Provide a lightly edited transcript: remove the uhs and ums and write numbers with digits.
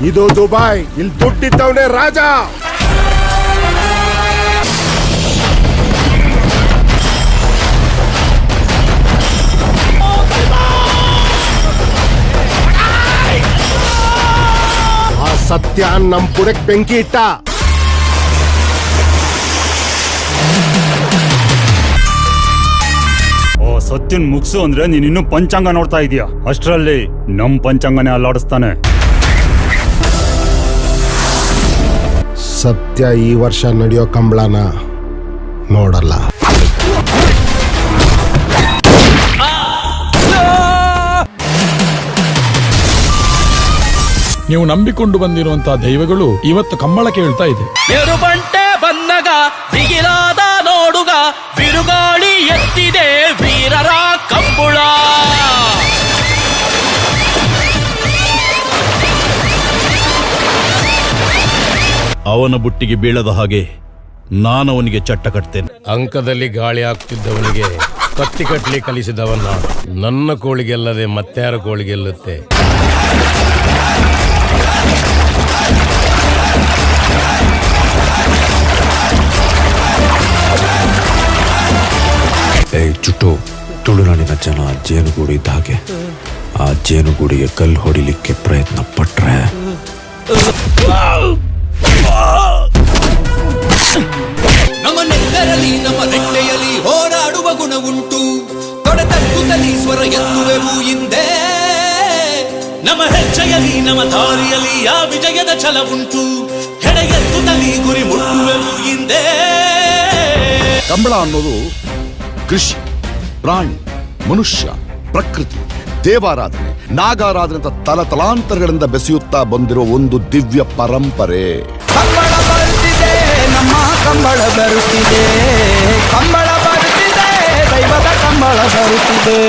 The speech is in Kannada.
ಇದು ದುಬೈ, ಇಲ್ಲಿ ದುಡ್ಡಿದ್ದವನೇ ರಾಜ. ಆ ಸತ್ಯ ನಮ್ ಪುಡಕ್ ಬೆಂಕಿ ಇಟ್ಟ. ಸತ್ಯನ್ ಮುಗ್ಸು ಅಂದ್ರೆ ನೀನ್ ಇನ್ನೂ ಪಂಚಾಂಗ ನೋಡ್ತಾ ಇದೀಯ. ಅಷ್ಟ್ರಲ್ಲಿ ನಮ್ ಪಂಚಾಂಗನೇ ಅಲ್ಲಾಡಿಸ್ತಾನೆ. ಸತ್ಯ ಈ ವರ್ಷ ನಡೆಯೋ ಕಂಬಳನ ನೋಡಲ್ಲ. ನೀವು ನಂಬಿಕೊಂಡು ಬಂದಿರುವಂತಹ ದೈವಗಳು ಇವತ್ತು ಕಂಬಳ ಕೇಳ್ತಾ ಇದೆ. ಬಂಟೆ ಬಂದಗ ಬಿಗಿಲಾದ ನೋಡುಗ ಬಿರುಗಾಳಿ ಎತ್ತಿದೆ ವೀರರ ಕಂಬುಳ. ಅವನ ಬುಟ್ಟಿಗೆ ಬೀಳದ ಹಾಗೆ ನಾನವನಿಗೆ ಚಟ್ಟ ಕಟ್ತೇನೆ. ಅಂಕದಲ್ಲಿ ಗಾಳಿ ಆಗ್ತಿದ್ದವನಿಗೆ ಕತ್ತಿ ಕಟ್ಲಿ ಕಲಿಸಿದವನ್ನ ನನ್ನ ಕೋಳಿಗೆಲ್ಲದೆ ಮತ್ತಾರ ಕೋಳಿಗೆಲ್ಲುತ್ತೆ. ಚುಟ್ಟು ತುಳುನಾಡಿನ ಜನ ಜೇನುಗೂಡು ಇದ್ದ ಹಾಗೆ ಆ ಜೇನುಗೂಡಿಗೆ ಕಲ್ಲು ಹೊಡಿಲಿಕ್ಕೆ ಪ್ರಯತ್ನ ಪಟ್ರೆ ನಮ್ಮನೆಲ್ಲರಲ್ಲಿ ನಮ್ಮ ರೆಟ್ಟೆಯಲ್ಲಿ ಹೋರಾಡುವ ಗುಣ ಉಂಟು. ತೊಡೆತಕ್ಕುತ್ತಲಿ ಸ್ವರ ಎತ್ತುವೆವು ಹಿಂದೆ. ನಮ್ಮ ಹೆಜ್ಜೆಯಲ್ಲಿ ನಮ್ಮ ದಾರಿಯಲ್ಲಿ ಆ ವಿಜಯದ ಛಲ ಉಂಟು. ಹೆಡೆ ಎತ್ತುತ್ತಲಿ ಗುರಿ ಮುಟ್ಟುವೆವು ಹಿಂದೆ. ಕಂಬಳ ಅನ್ನೋದು ಕೃಷಿ, ಪ್ರಾಣಿ, ಮನುಷ್ಯ, ಪ್ರಕೃತಿ, ದೇವಾರಾಧನೆ, ನಾಗಾರಾಧನೆ ಅಂತ ತಲತಲಾಂತರಗಳಿಂದ ಬೆಸೆಯುತ್ತಾ ಬಂದಿರೋ ಒಂದು ದಿವ್ಯ ಪರಂಪರೆ. ಕಂಬಳ ಬರುತ್ತಿದೆ, ನಮ್ಮ ಕಂಬಳ ಬರುತ್ತಿದೆ. ಕಂಬಳ ಬರುತ್ತಿದೆ, ದೈವದ ಕಂಬಳ ಬರುತ್ತಿದೆ.